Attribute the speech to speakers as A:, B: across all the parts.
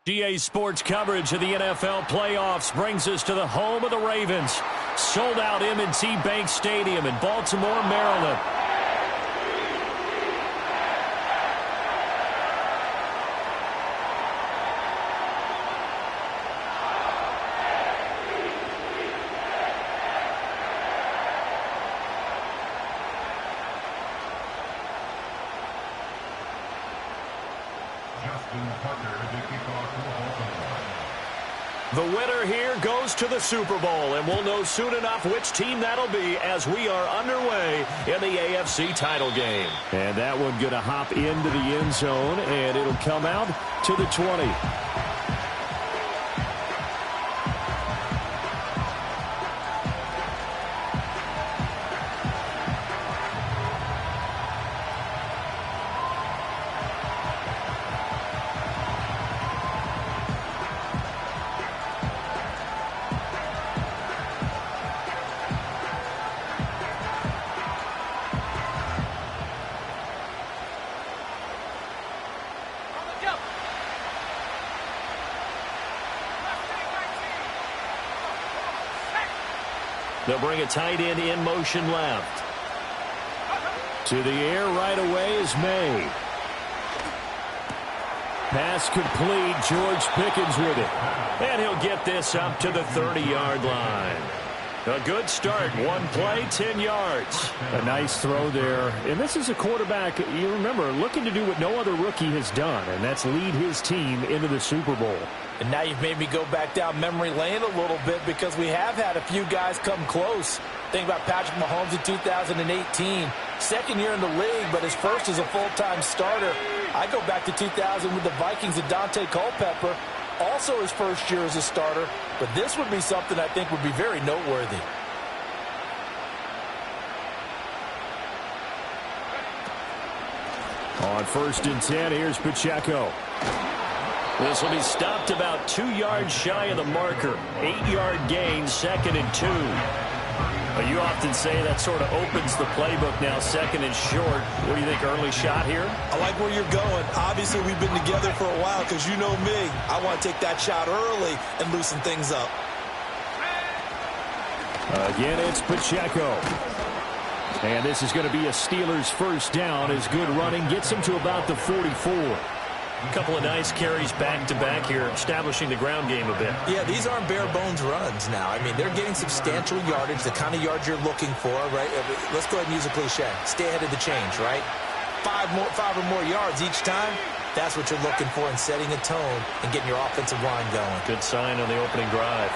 A: GA Sports coverage of the NFL playoffs brings us to the home of the Ravens. Sold out M&T Bank Stadium in Baltimore, Maryland. The winner here goes to the Super Bowl, and we'll know soon enough which team that'll be as we are underway in the AFC title game. And that one going to hop into the end zone, and it'll come out to the 20. They'll bring a tight end in motion left. To the air right away is May. Pass complete. George Pickens with it. And he'll get this up to the 30-yard line. A good start. One play, 10 yards. A nice throw there. And this is a quarterback, you remember, looking to do what no other rookie has done, and that's lead his team into the Super Bowl.
B: And now you've made me go back down memory lane a little bit because we have had a few guys come close. Think about Patrick Mahomes in 2018. Second year in the league, but his first as a full-time starter. I go back to 2000 with the Vikings and Dante Culpepper. Also his first year as a starter. But this would be something I think would be very noteworthy.
A: On 1st and 10, here's Pacheco. This will be stopped about 2 yards shy of the marker. 8-yard gain, 2nd and 2. Well, you often say that sort of opens the playbook now, 2nd and short. What do you think, early shot here?
B: I like where you're going. Obviously, we've been together for a while because you know me. I want to take that shot early and loosen things up.
A: Again, it's Pacheco. And this is going to be a Steelers first down as good running gets him to about the 44. A couple of nice carries back-to-back here, establishing the ground game a bit.
B: Yeah, these aren't bare-bones runs now. I mean, they're getting substantial yardage, the kind of yards you're looking for, right? Let's go ahead and use a cliche. Stay ahead of the change, right? Five or more yards each time, that's what you're looking for in setting a tone and getting your offensive line going.
A: Good sign on the opening drive.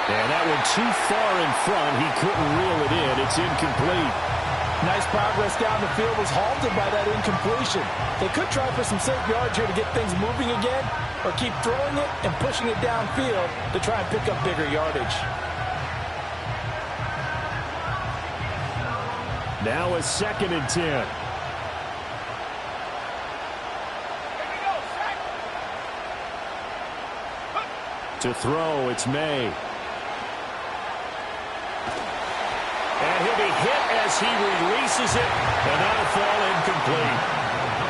A: And that one too far in front. He couldn't reel it in. It's incomplete.
B: Nice progress down the field was halted by that incompletion. They could try for some safe yards here to get things moving again, or keep throwing it and pushing it downfield to try and pick up bigger yardage.
A: Now a 2nd and 10. To throw, it's May. And he'll be hit as he releases it, and that'll fall incomplete.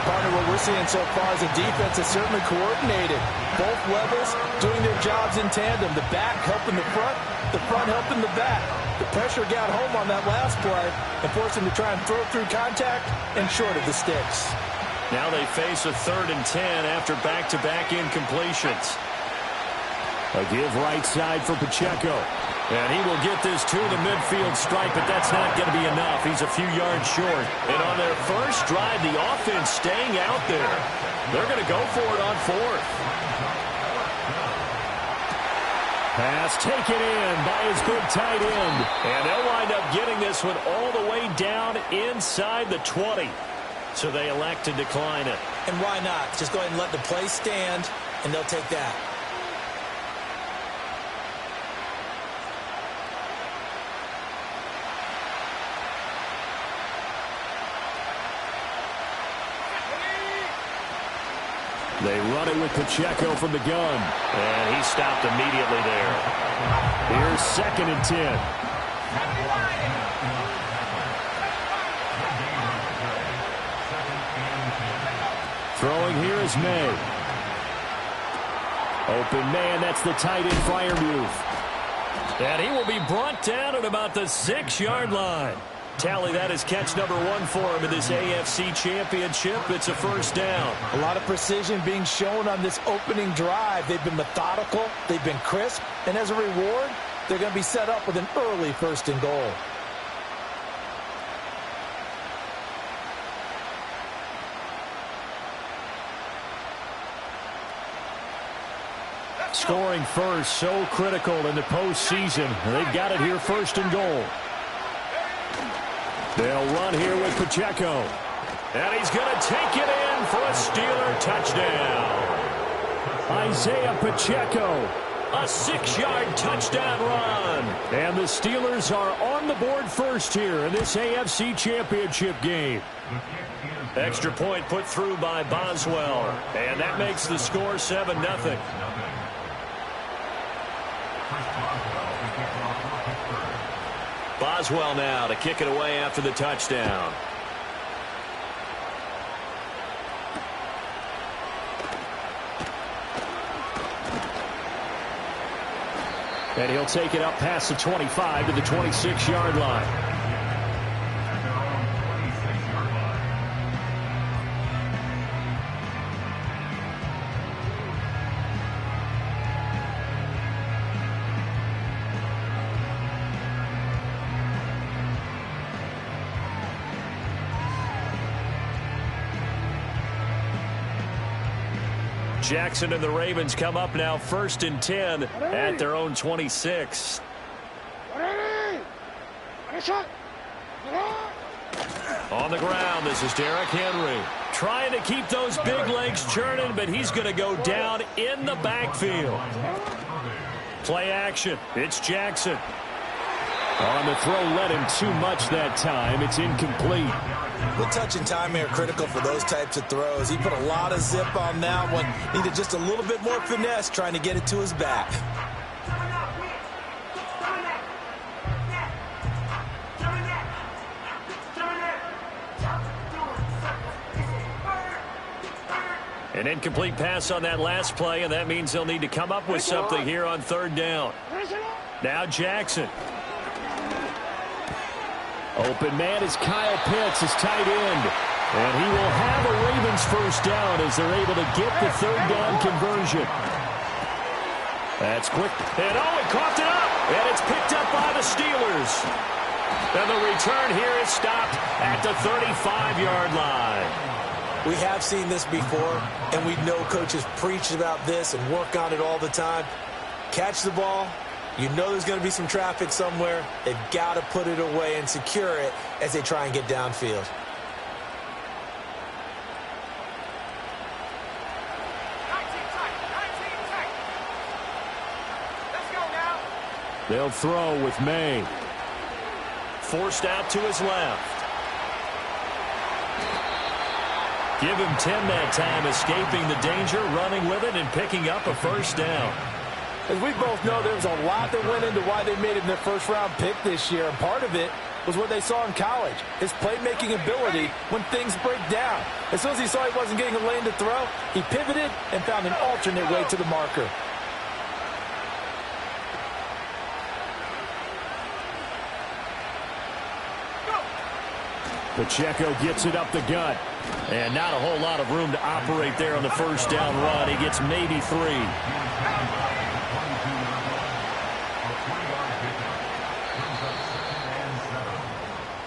B: Partner, what we're seeing so far is the defense is certainly coordinated. Both levels doing their jobs in tandem. The back helping the front helping the back. The pressure got home on that last play and forced him to try and throw through contact and short of the sticks.
A: Now they face a 3rd and 10 after back-to-back incompletions. A give right side for Pacheco. And he will get this to the midfield stripe, but that's not going to be enough. He's a few yards short. And on their first drive, the offense staying out there. They're going to go for it on 4th. Pass taken in by his big tight end. And they'll wind up getting this one all the way down inside the 20. So they elect to decline it.
B: And why not? Just go ahead and let the play stand, and they'll take that.
A: They run it with Pacheco from the gun. And he stopped immediately there. Here's 2nd and 10. Throwing here is May. Open man, that's the tight end Freiermuth. And he will be brought down at about the 6-yard line. Tally, that is catch number 1 for him in this AFC Championship. It's a first down.
B: A lot of precision being shown on this opening drive. They've been methodical, they've been crisp, and as a reward, they're going to be set up with an early first and goal.
A: Scoring first, so critical in the postseason. They've got it here first and goal. They'll run here with Pacheco. And he's going to take it in for a Steeler touchdown. Isaiah Pacheco, a 6-yard touchdown run. And the Steelers are on the board first here in this AFC Championship game. Extra point put through by Boswell. And that makes the score 7-0. Boswell now to kick it away after the touchdown. And he'll take it up past the 25 to the 26-yard line. Jackson and the Ravens come up now first and 10 at their own 26. On the ground, this is Derrick Henry. Trying to keep those big legs churning, but he's going to go down in the backfield. Play action. It's Jackson. On the throw, led him too much that time. It's incomplete.
B: The touch and timing are critical for those types of throws. He put a lot of zip on that one. Needed just a little bit more finesse trying to get it to his back.
A: An incomplete pass on that last play, and that means they'll need to come up with something here on third down. Now Jackson. Open man is Kyle Pitts, his tight end. And he will have a Ravens first down as they're able to get the third down conversion. That's quick. And he coughed it up. And it's picked up by the Steelers. And the return here is stopped at the 35-yard line.
B: We have seen this before, and we know coaches preach about this and work on it all the time. Catch the ball. You know there's going to be some traffic somewhere. They've got to put it away and secure it as they try and get downfield.
A: They'll throw with May. Forced out to his left. Give him 10 that time, escaping the danger, running with it, and picking up a first down.
B: As we both know, there was a lot that went into why they made him their first-round pick this year, and part of it was what they saw in college, his playmaking ability when things break down. As soon as he saw he wasn't getting a lane to throw, he pivoted and found an alternate way to the marker.
A: Pacheco gets it up the gut. And not a whole lot of room to operate there on the first down run. He gets maybe 3.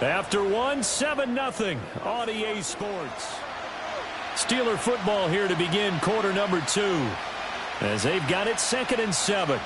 A: After 1, 7-0 on EA Sports. Steeler football here to begin quarter number 2. As they've got it 2nd and 7.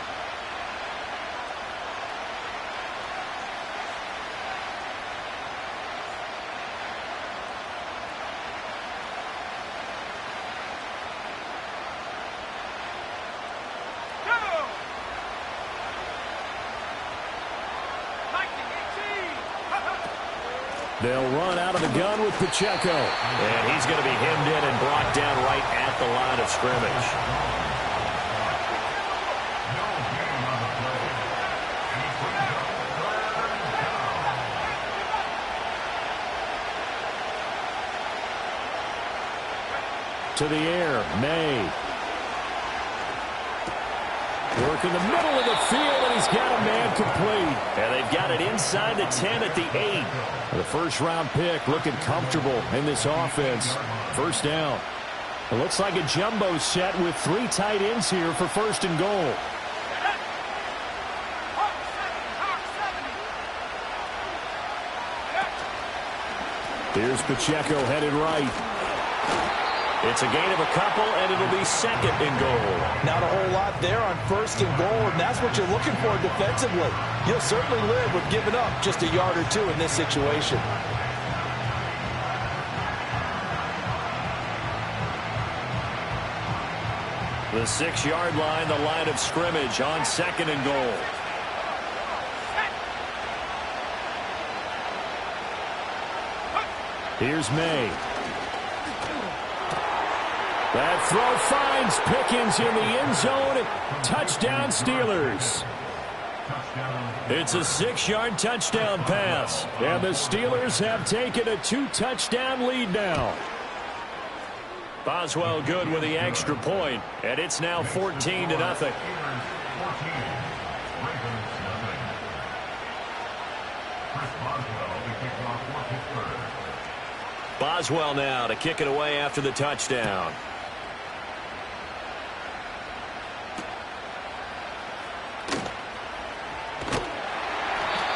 A: They'll run out of the gun with Pacheco. And he's going to be hemmed in and brought down right at the line of scrimmage. To the air, May. Working the middle of the field, and he's got a man complete. And they've got it inside the 10 at the 8. The first-round pick looking comfortable in this offense. First down. It looks like a jumbo set with 3 tight ends here for first and goal. Here's Pacheco headed right. It's a gain of a couple, and it'll be second and goal.
B: Not a whole lot there on first and goal, and that's what you're looking for defensively. You'll certainly live with giving up just a yard or 2 in this situation.
A: The 6-yard line, the line of scrimmage on second and goal. Here's May. That throw finds Pickens in the end zone. Touchdown, Steelers. It's a 6-yard touchdown pass. And the Steelers have taken a 2-touchdown lead now. Boswell good with the extra point. And it's now 14-0. Boswell now to kick it away after the touchdown.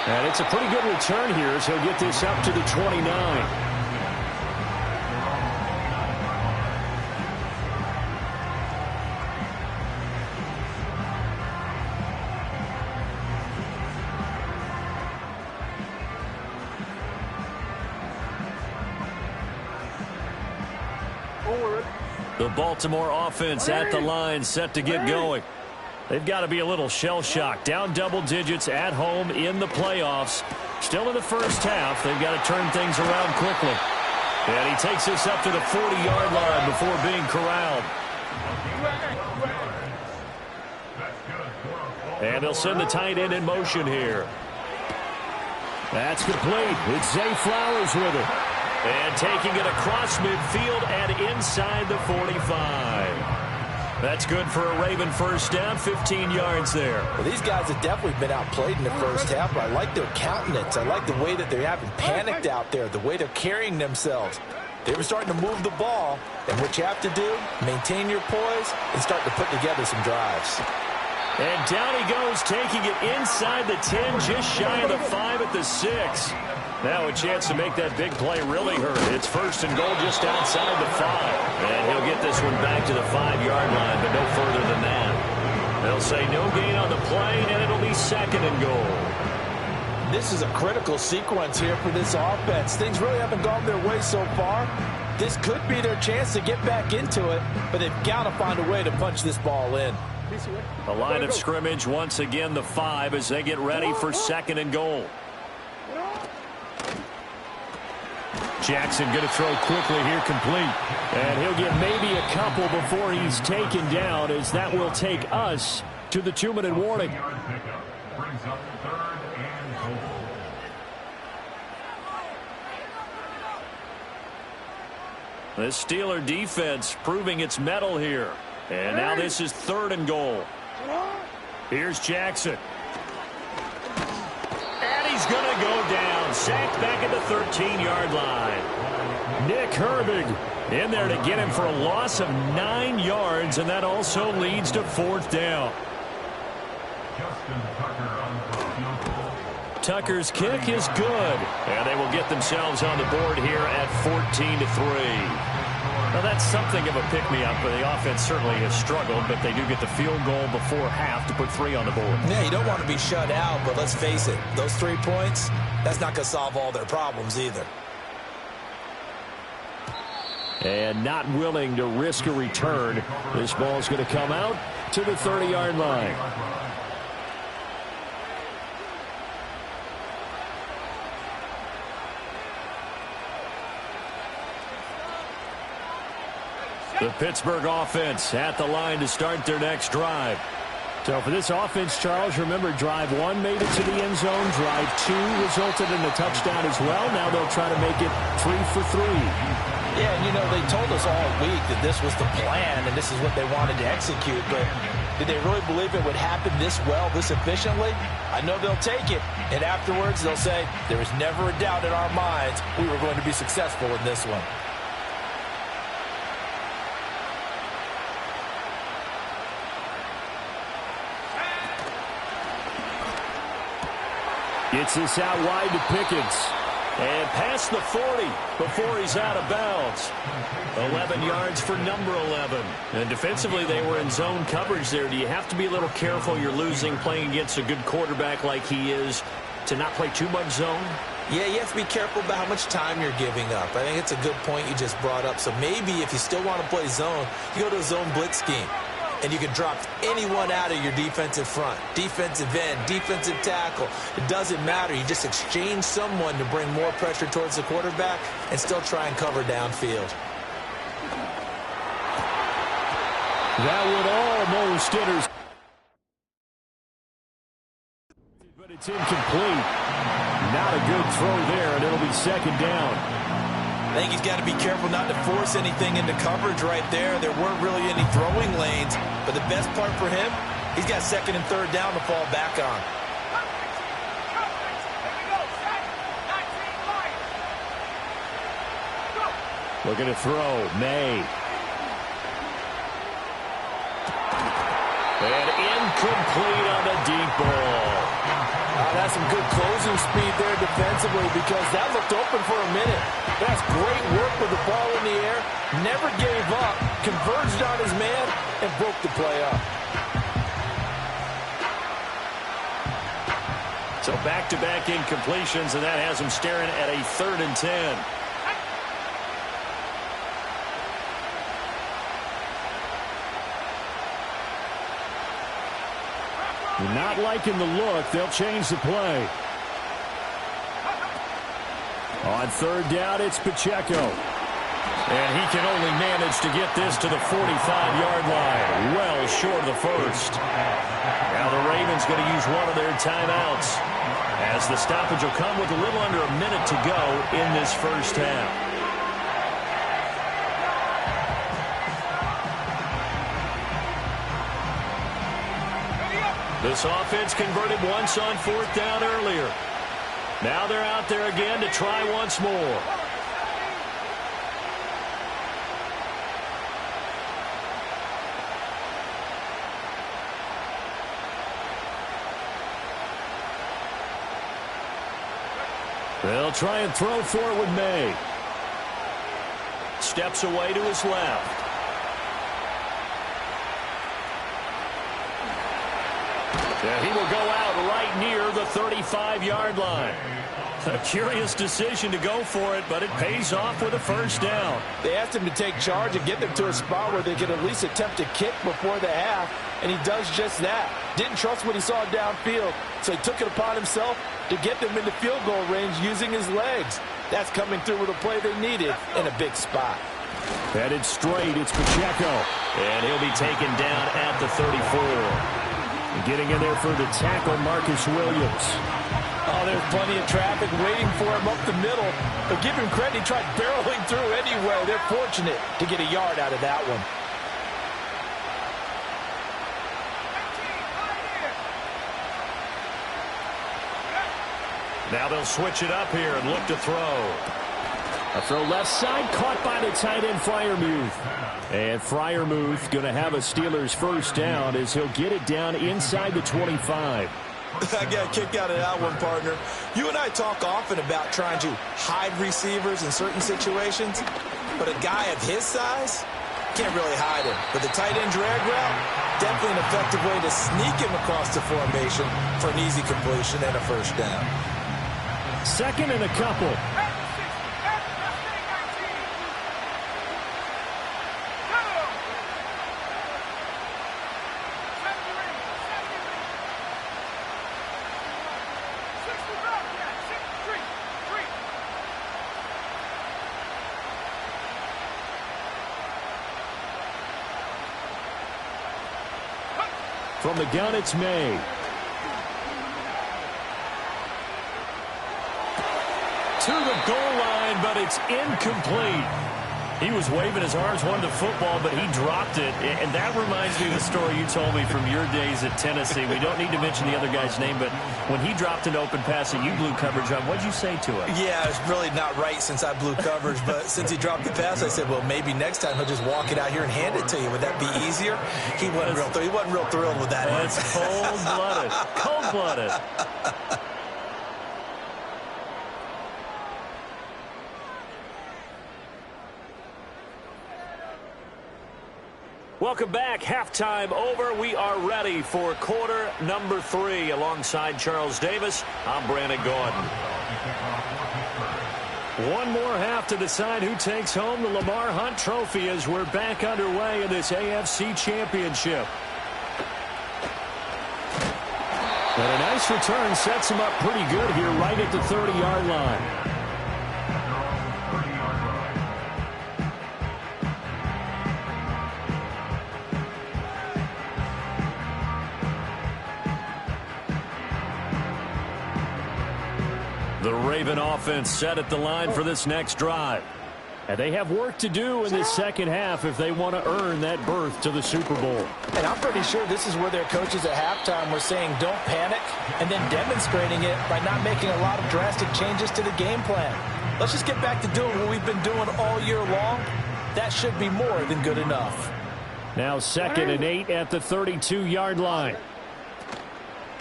A: And it's a pretty good return here as he'll get this up to the 29. The Baltimore offense at the line, set to get going. They've got to be a little shell-shocked. Down double digits at home in the playoffs. Still in the first half. They've got to turn things around quickly. And he takes this up to the 40-yard line before being corralled. And they'll send the tight end in motion here. That's complete. It's Zay Flowers with it. And taking it across midfield and inside the 45. That's good for a Raven first down, 15 yards there.
B: Well, these guys have definitely been outplayed in the first half, but I like their countenance. I like the way that they haven't panicked out there, the way they're carrying themselves. They were starting to move the ball, and what you have to do, maintain your poise and start to put together some drives.
A: And down he goes, taking it inside the 10, just shy of the 5 at the 6. Now a chance to make that big play really hurt. It's first and goal just outside the 5. And he'll get this one back to the 5-yard line, but no further than that. They'll say no gain on the play, and it'll be second and goal.
B: This is a critical sequence here for this offense. Things really haven't gone their way so far. This could be their chance to get back into it, but they've got to find a way to punch this ball in.
A: The line of scrimmage, once again, the 5 as they get ready for second and goal. Jackson going to throw quickly here, complete. And he'll get maybe a couple before he's taken down, as that will take us to the 2-minute warning. The Steeler defense proving its mettle here. And now this is third and goal. Here's Jackson. And he's going to go down. Sacked back at the 13-yard line. Nick Herbig in there to get him for a loss of 9 yards, and that also leads to fourth down. Tucker's kick is good, and they will get themselves on the board here at 14-3. Now, that's something of a pick-me-up, but the offense certainly has struggled, but they do get the field goal before half to put 3 on the board.
B: Yeah, you don't want to be shut out, but let's face it, those 3 points, that's not going to solve all their problems either.
A: And not willing to risk a return. This ball's going to come out to the 30-yard line. The Pittsburgh offense at the line to start their next drive. So for this offense, Charles, remember, drive 1 made it to the end zone. Drive 2 resulted in a touchdown as well. Now they'll try to make it 3 for 3.
B: Yeah, and you know, they told us all week that this was the plan and this is what they wanted to execute, but Did they really believe it would happen this well, this efficiently? I know they'll take it, and afterwards they'll say, there was never a doubt in our minds we were going to be successful in this one.
A: Gets this out wide to Pickens. And past the 40 before he's out of bounds. 11 yards for number 11. And defensively, they were in zone coverage there. Do you have to be a little careful? You're losing playing against a good quarterback like he is to not play too much zone?
B: Yeah, you have to be careful about how much time you're giving up. I think it's a good point you just brought up. So maybe if you still want to play zone, you go to a zone blitz scheme. And you can drop anyone out of your defensive front, defensive end, defensive tackle. It doesn't matter. You just exchange someone to bring more pressure towards the quarterback and still try and cover downfield.
A: That would almost intercept. But it's incomplete. Not a good throw there, and it'll be second down.
B: I think he's got to be careful not to force anything into coverage right there. There weren't really any throwing lanes, but the best part for him, he's got second and third down to fall back on.
A: Looking to throw, May. And incomplete on the deep ball.
B: That's some good closing speed there defensively because that looked open for a minute. That's great work with the ball in the air. Never gave up. Converged on his man and broke the play up.
A: So back-to-back incompletions, and that has him staring at a 3rd and 10. Not liking the look. They'll change the play. On 3rd down, it's Pacheco. And he can only manage to get this to the 45-yard line. Well short of the first. Now the Ravens going to use one of their timeouts, as the stoppage will come with a little under a minute to go in this first half. This offense converted once on 4th down earlier. Now they're out there again to try once more. They'll try and throw for it with May. Steps away to his left. Yeah, he will go out right near the 35-yard line. A curious decision to go for it, but it pays off with a first down.
B: They asked him to take charge and get them to a spot where they could at least attempt to kick before the half, and he does just that. Didn't trust what he saw downfield, so he took it upon himself to get them into field goal range using his legs. That's coming through with a play they needed in a big spot.
A: Headed straight, it's Pacheco. And he'll be taken down at the 34. Getting in there for the tackle, Marcus Williams.
B: Oh, there's plenty of traffic waiting for him up the middle. But give him credit, he tried barreling through anyway. They're fortunate to get a yard out of that one.
A: Now they'll switch it up here and look to throw. A throw left side, caught by the tight end, Freiermuth. And Freiermuth going to have a Steelers first down as he'll get it down inside the 25.
B: I got a kick out of that one, partner. You and I talk often about trying to hide receivers in certain situations, but a guy of his size can't really hide him. But the tight end drag route, definitely an effective way to sneak him across the formation for an easy completion and a first down.
A: 2nd and a couple. From the gun, it's May. To the goal line, but it's incomplete. He was waving his arms, wanted the football, but he dropped it. And that reminds me of the story you told me from your days at Tennessee. We don't need to mention the other guy's name, but when he dropped an open pass that you blew coverage on, what'd you say to him?
B: Yeah, it's really not right since I blew coverage, but since he dropped the pass, I said, well, maybe next time he'll just walk it out here and hand it to you. Would that be easier? He wasn't real thrilled with that.
A: That's cold-blooded. Cold-blooded. Welcome back. Halftime over. We are ready for quarter number 3. Alongside Charles Davis, I'm Brandon Gordon. One more half to decide who takes home the Lamar Hunt Trophy as we're back underway in this AFC Championship. And a nice return sets him up pretty good here right at the 30-yard line. The Raven offense set at the line for this next drive. And they have work to do in this second half if they want to earn that berth to the Super Bowl.
B: And I'm pretty sure this is where their coaches at halftime were saying don't panic and then demonstrating it by not making a lot of drastic changes to the game plan. Let's just get back to doing what we've been doing all year long. That should be more than good enough.
A: Now 2nd and 8 at the 32-yard line.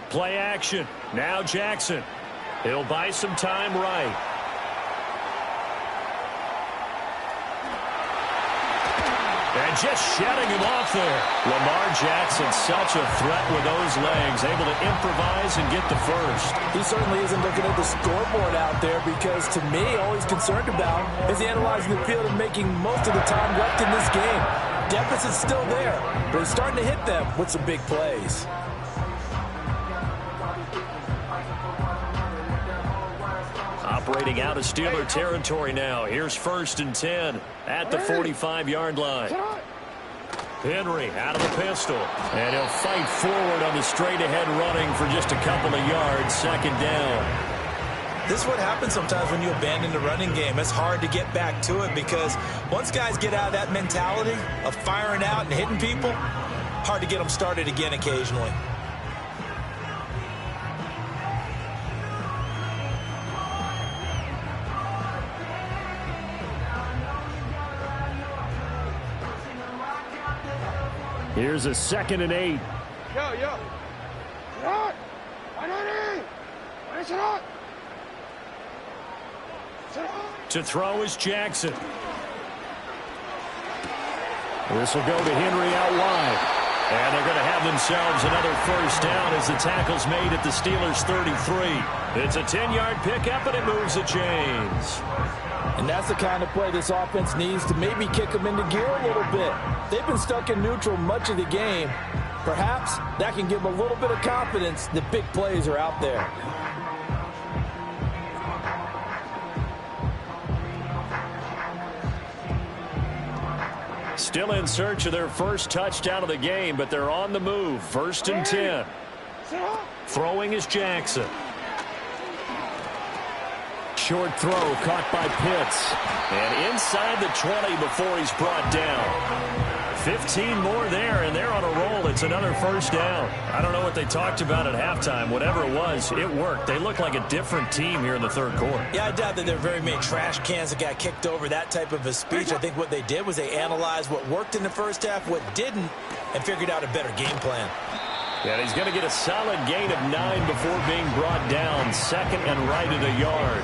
A: Play action. Now Jackson. He'll buy some time right. And just shutting him off there. Lamar Jackson, such a threat with those legs, able to improvise and get the first.
B: He certainly isn't looking at the scoreboard out there because, to me, all he's concerned about is analyzing the field and making most of the time left in this game. Deficit's still there, but he's starting to hit them with some big plays.
A: Operating out of Steeler territory now. Here's 1st and 10 at the 45-yard line. Henry out of the pistol. And he'll fight forward on the straight-ahead running for just a couple of yards. 2nd down.
B: This is what happens sometimes when you abandon the running game. It's hard to get back to it because once guys get out of that mentality of firing out and hitting people, hard to get them started again occasionally.
A: Here's a 2nd and 8. To throw is Jackson. This will go to Henry out wide. And they're going to have themselves another 1st down as the tackle's made at the Steelers' 33. It's a 10-yard pickup, and it moves the chains.
B: And that's the kind of play this offense needs to maybe kick them into gear a little bit. They've been stuck in neutral much of the game. Perhaps that can give them a little bit of confidence that big plays are out there.
A: Still in search of their first touchdown of the game, but they're on the move. 1st and 10. Throwing is Jackson. Short throw caught by Pitts. And inside the 20 before he's brought down. 15 more there, and they're on a roll. It's another 1st down. I don't know what they talked about at halftime. Whatever it was, it worked. They look like a different team here in the 3rd quarter.
B: Yeah, I doubt that there are very many trash cans that got kicked over, that type of a speech. I think what they did was they analyzed what worked in the first half, what didn't, and figured out a better game plan.
A: And he's going to get a solid gain of 9 before being brought down. 2nd and right at a yard.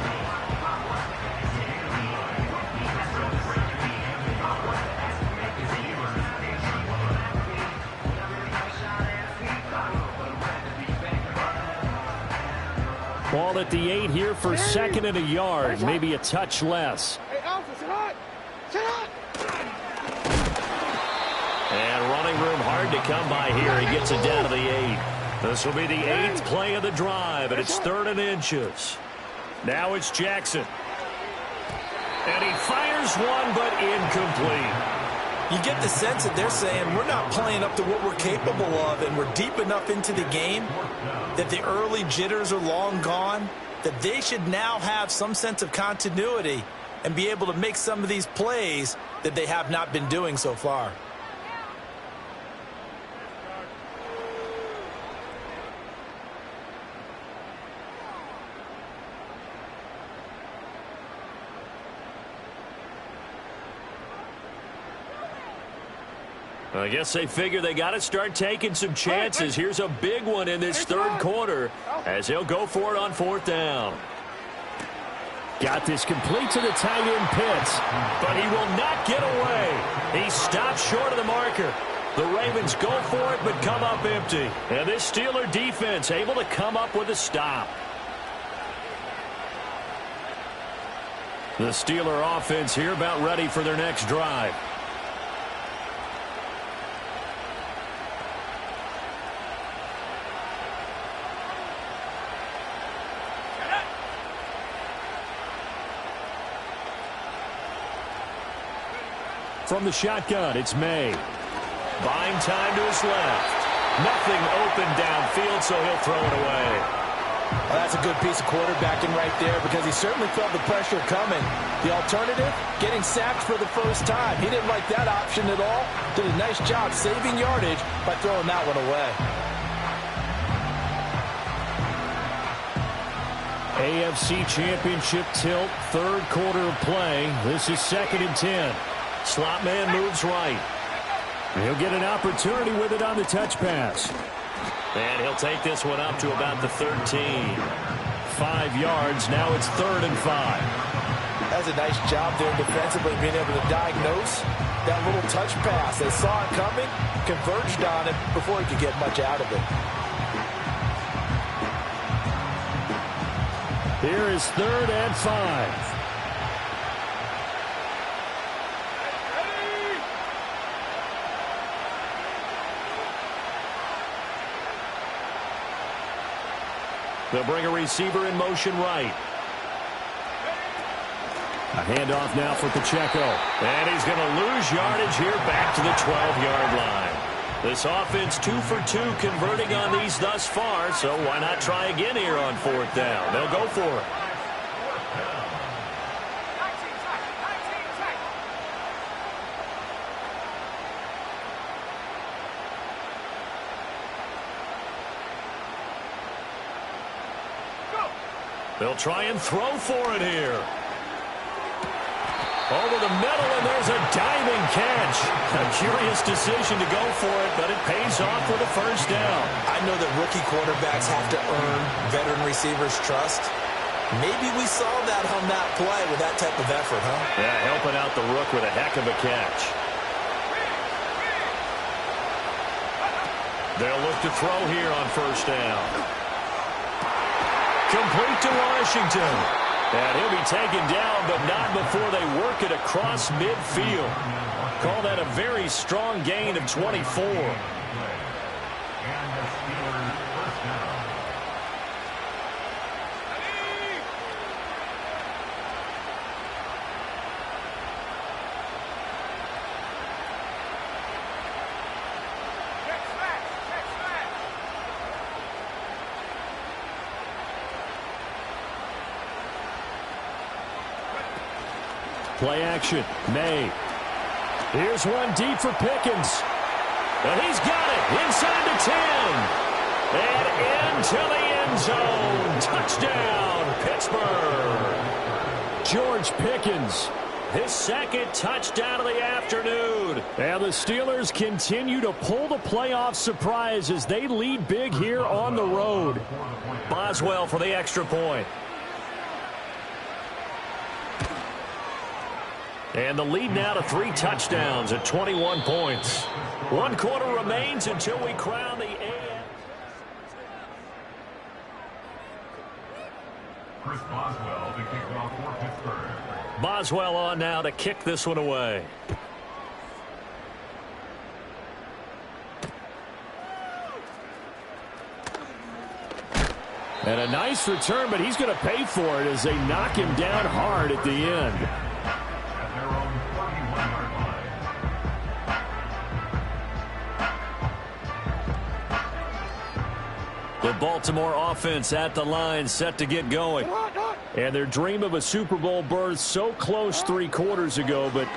A: Ball at the 8 here for 2nd and a yard. Maybe a touch less. And running room hard to come by here. He gets it down to the 8. This will be the 8th play of the drive, and it's 3rd and inches. Now it's Jackson. And he fires one, but incomplete.
B: You get the sense that they're saying we're not playing up to what we're capable of, and we're deep enough into the game that the early jitters are long gone, that they should now have some sense of continuity and be able to make some of these plays that they have not been doing so far.
A: I guess they figure they got to start taking some chances. Here's a big one in this third quarter as he'll go for it on fourth down. Got this complete to the tight end Pitts, but he will not get away. He stops short of the marker. The Ravens go for it but come up empty. And this Steeler defense able to come up with a stop. The Steeler offense here about ready for their next drive. From the shotgun, it's May. Buying time to his left. Nothing open downfield, so he'll throw it away.
B: Well, that's a good piece of quarterbacking right there because he certainly felt the pressure coming. The alternative, getting sacked for the first time. He didn't like that option at all. Did a nice job saving yardage by throwing that one away.
A: AFC Championship tilt, third quarter of play. This is 2nd and 10. Slot man moves right. He'll get an opportunity with it on the touch pass. And he'll take this one up to about the 13. 5 yards. Now it's 3rd and 5.
B: That's a nice job there defensively, being able to diagnose that little touch pass. They saw it coming, converged on it before he could get much out of it.
A: Here is 3rd and 5. They'll bring a receiver in motion right. A handoff now for Pacheco. And he's going to lose yardage here back to the 12-yard line. This offense 2 for 2 converting on these thus far, so why not try again here on 4th down? They'll go for it. They'll try and throw for it here. Over the middle, and there's a diving catch. A curious decision to go for it, but it pays off with a first down.
B: I know that rookie quarterbacks have to earn veteran receivers' trust. Maybe we saw that on that play with that type of effort, huh?
A: Yeah, helping out the rook with a heck of a catch. They'll look to throw here on first down. Complete to Washington. And he'll be taken down, but not before they work it across midfield. Call that a very strong gain of 24. Play action. May. Here's one deep for Pickens. And he's got it inside the 10. And into the end zone. Touchdown, Pittsburgh. George Pickens. His 2nd touchdown of the afternoon. And the Steelers continue to pull the playoff surprise as they lead big here on the road. Boswell for the extra point. And the lead now to 3 touchdowns at 21 points. 1 quarter remains until we crown the AFC.
C: Chris Boswell to kick it off for Pittsburgh.
A: Boswell on now to kick this one away. And a nice return, but he's going to pay for it as they knock him down hard at the end. The Baltimore offense at the line, set to get going. And their dream of a Super Bowl berth so close 3 quarters ago, but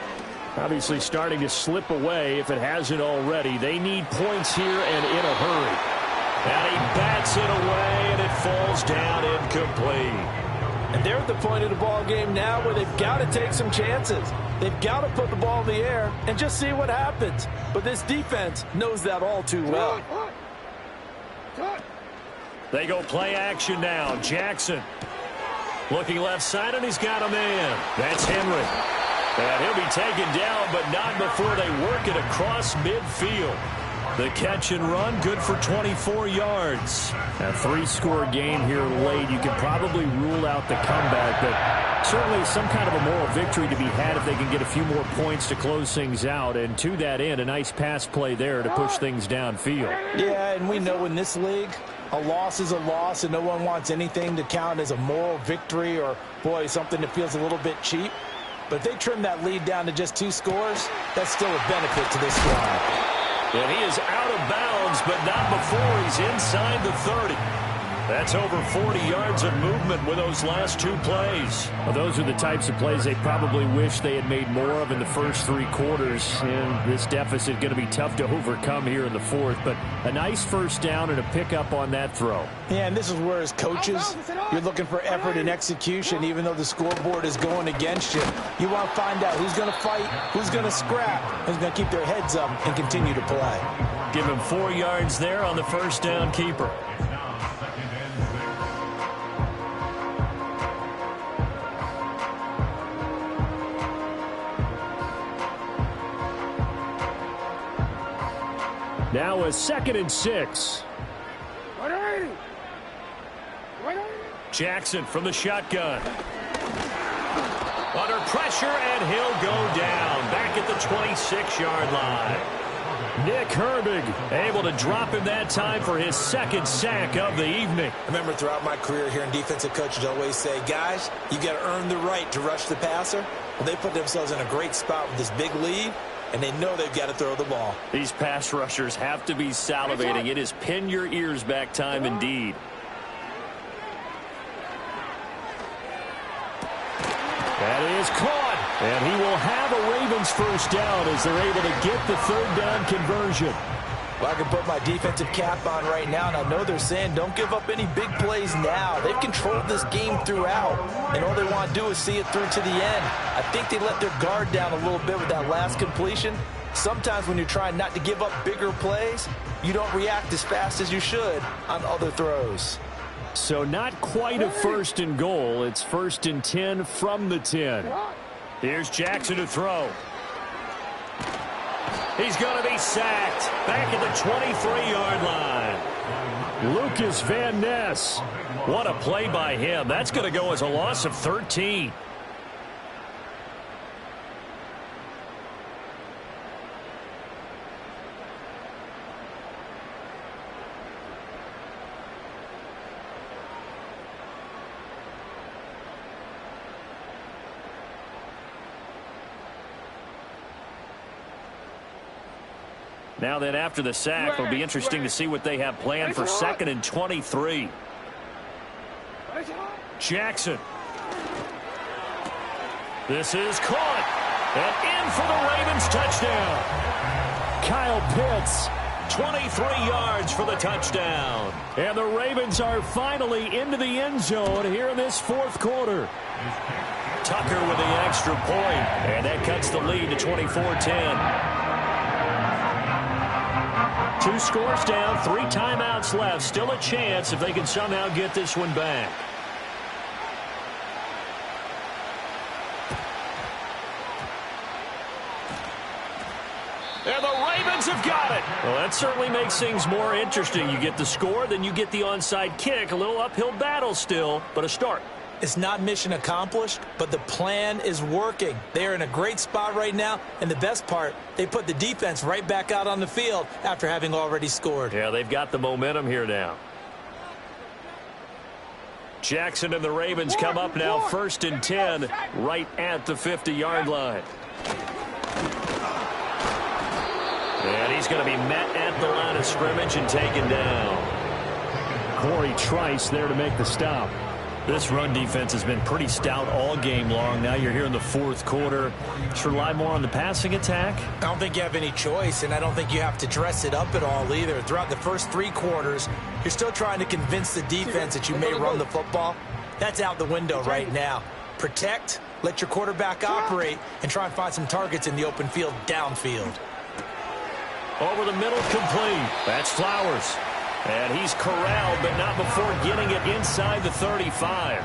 A: obviously starting to slip away if it hasn't already. They need points here and in a hurry. And he bats it away, and it falls down incomplete.
B: And they're at the point of the ball game now where they've got to take some chances. They've got to put the ball in the air and just see what happens. But this defense knows that all too well.
A: They go play action now. Jackson looking left side, and he's got a man. That's Henry. And he'll be taken down, but not before they work it across midfield. The catch and run, good for 24 yards. A 3-score game here late. You can probably rule out the comeback, but certainly some kind of a moral victory to be had if they can get a few more points to close things out. And to that end, a nice pass play there to push things downfield.
B: Yeah, and we know in this league, a loss is a loss, and no one wants anything to count as a moral victory or, boy, something that feels a little bit cheap. But if they trim that lead down to just 2 scores, that's still a benefit to this squad.
A: And he is out of bounds, but not before he's inside the 30. That's over 40 yards of movement with those last 2 plays. Well, those are the types of plays they probably wish they had made more of in the first 3 quarters. And this deficit going to be tough to overcome here in the 4th. But a nice first down and a pickup on that throw.
B: Yeah, and this is where as coaches, you're looking for effort and execution, even though the scoreboard is going against you. You want to find out who's going to fight, who's going to scrap, who's going to keep their heads up and continue to play.
A: Give him 4 yards there on the first down keeper. Now a 2nd and 6. Jackson from the shotgun. Under pressure, and he'll go down. Back at the 26-yard line. Nick Herbig able to drop him that time for his 2nd sack of the evening.
B: I remember throughout my career here in defensive coaches always say, guys, you got to earn the right to rush the passer. Well, they put themselves in a great spot with this big lead, and they know they've got to throw the ball.
A: These pass rushers have to be salivating. It is pin your ears back time indeed. That is caught, and he will have a Ravens first down as they're able to get the 3rd down conversion.
B: Well, I can put my defensive cap on right now, and I know they're saying don't give up any big plays now. They've controlled this game throughout, and all they want to do is see it through to the end. I think they let their guard down a little bit with that last completion. Sometimes when you're trying not to give up bigger plays, you don't react as fast as you should on other throws.
A: So not quite a 1st and goal. It's 1st and 10 from the 10. Here's Jackson to throw. He's going to be sacked back at the 23-yard line. Lucas Van Ness. What a play by him. That's going to go as a loss of 13. Now then, after the sack, it'll be interesting to see what they have planned for 2nd and 23. Jackson. This is caught. And in for the Ravens touchdown. Kyle Pitts, 23 yards for the touchdown. And the Ravens are finally into the end zone here in this 4th quarter. Tucker with the extra point, and that cuts the lead to 24-10. 2 scores down, 3 timeouts left. Still a chance if they can somehow get this one back. And the Ravens have got it. Well, that certainly makes things more interesting. You get the score, then you get the onside kick. A little uphill battle still, but a start.
B: It's not mission accomplished, but the plan is working. They're in a great spot right now, and the best part, they put the defense right back out on the field after having already scored.
A: Yeah, they've got the momentum here now. Jackson and the Ravens come up now 1st and 10 right at the 50-yard line. And he's going to be met at the line of scrimmage and taken down. Corey Trice there to make the stop. This run defense has been pretty stout all game long. Now you're here in the fourth quarter. Should rely more on the passing attack?
B: I don't think you have any choice, and I don't think you have to dress it up at all either. Throughout the first 3 quarters, you're still trying to convince the defense that you may run the football. That's out the window right now. Protect, let your quarterback operate, and try and find some targets in the open field downfield.
A: Over the middle, complete. That's Flowers. And he's corralled, but not before getting it inside the 35.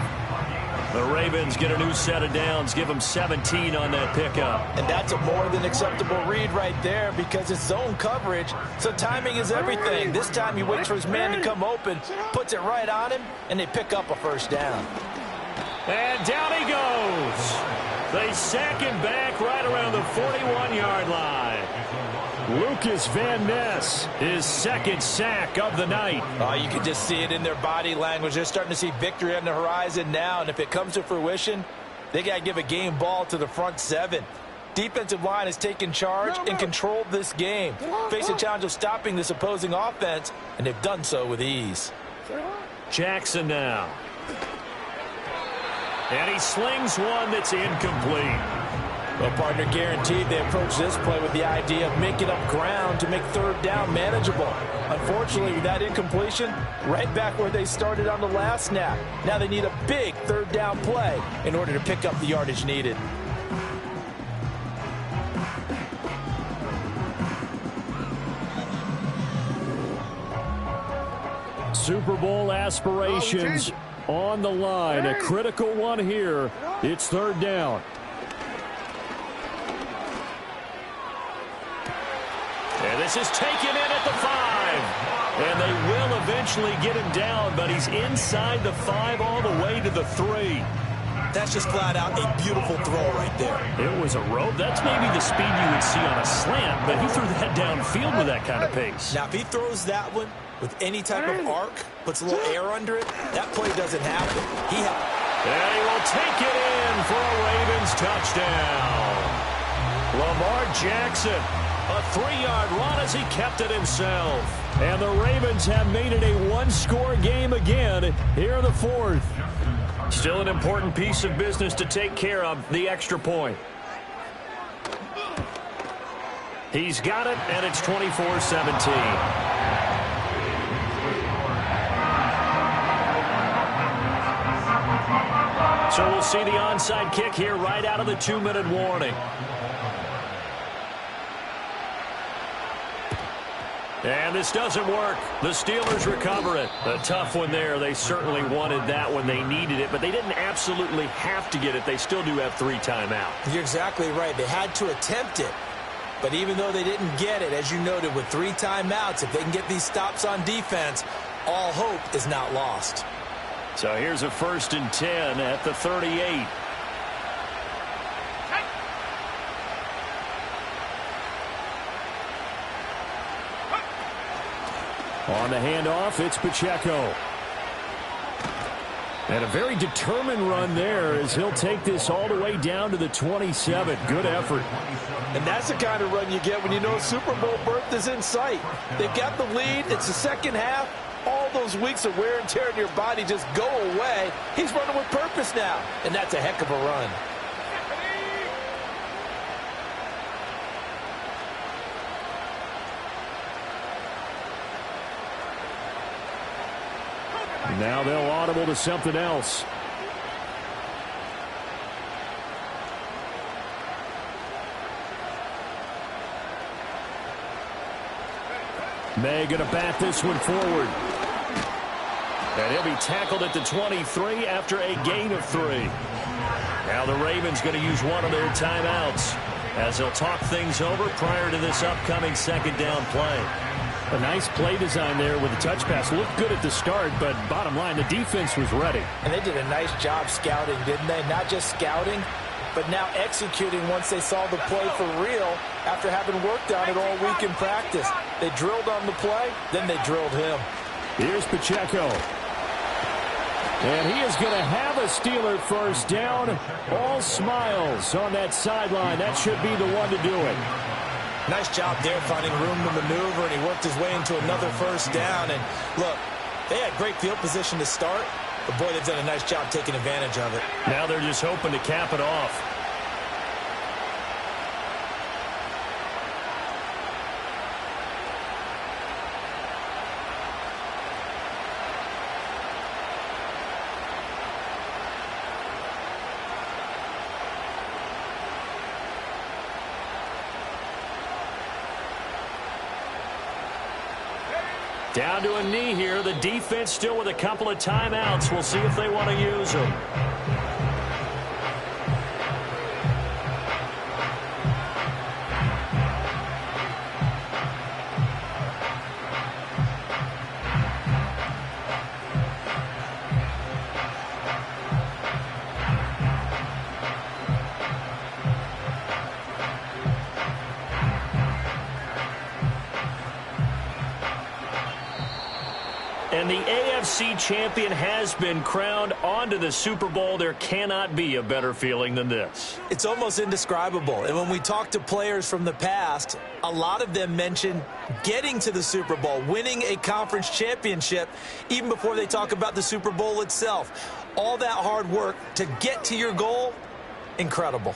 A: The Ravens get a new set of downs, give them 17 on that pickup.
B: And that's a more than acceptable read right there because it's zone coverage, so timing is everything. This time he waits for his man to come open, puts it right on him, and they pick up a first down.
A: And down he goes. They sack him back right around the 41-yard line. Lucas Van Ness, his second sack of the night.
B: Oh, you can just see it in their body language. They're starting to see victory on the horizon now, and if it comes to fruition, they got to give a game ball to the front 7. Defensive line has taken charge and controlled this game. Face a challenge of stopping this opposing offense, and they've done so with ease.
A: Jackson now. And he slings one that's incomplete.
B: Well, partner, guaranteed they approach this play with the idea of making up ground to make third down manageable. Unfortunately, with that incompletion, right back where they started on the last snap. Now they need a big third down play in order to pick up the yardage needed.
A: Super Bowl aspirations on the line. A critical one here. It's third down. And this is taken in at the 5. And they will eventually get him down, but he's inside the 5 all the way to the 3.
B: That's just flat out a beautiful throw right there.
A: It was a rope. That's maybe the speed you would see on a slant, but he threw that downfield with that kind of pace.
B: Now, if he throws that one with any type of arc, puts a little air under it, that play doesn't happen.
A: And he will take it in for a Ravens touchdown. Lamar Jackson. A 3-yard run as he kept it himself. And the Ravens have made it a one-score game again here in the fourth. Still an important piece of business to take care of, the extra point. He's got it, and it's 24-17. So we'll see the onside kick here right out of the 2-minute warning. And this doesn't work. The Steelers recover it. A tough one there. They certainly wanted that when they needed it, but they didn't absolutely have to get it. They still do have 3 timeouts.
B: You're exactly right. They had to attempt it. But even though they didn't get it, as you noted, with 3 timeouts, if they can get these stops on defense, all hope is not lost.
A: So here's a 1st and 10 at the 38. On the handoff, it's Pacheco. And a very determined run there as he'll take this all the way down to the 27. Good effort.
B: And that's the kind of run you get when you know Super Bowl berth is in sight. They've got the lead. It's the second half. All those weeks of wear and tear in your body just go away. He's running with purpose now, and that's a heck of a run.
A: Now they'll audible to something else. May going to bat this one forward. And he'll be tackled at the 23 after a gain of 3. Now the Ravens going to use one of their timeouts as they'll talk things over prior to this upcoming second down play. A nice play design there with the touch pass. Looked good at the start, but bottom line, the defense was ready.
B: And they did a nice job scouting, didn't they? Not just scouting, but now executing once they saw the play for real after having worked on it all week in practice. They drilled on the play, then they drilled him.
A: Here's Pacheco. And he is going to have a Steeler first down. All smiles on that sideline. That should be the one to do it.
B: Nice job there finding room to maneuver, and he worked his way into another first down. And look, they had great field position to start, But, boy, they've done a nice job taking advantage of it.
A: Now they're just hoping to cap it off. Down to a knee here. The defense still with a couple of timeouts. We'll see if they want to use them. And the AFC champion has been crowned. Onto the Super Bowl. There cannot be a better feeling than this.
B: It's almost indescribable. And when we talk to players from the past, a lot of them mention getting to the Super Bowl, winning a conference championship, even before they talk about the Super Bowl itself. All that hard work to get to your goal, incredible.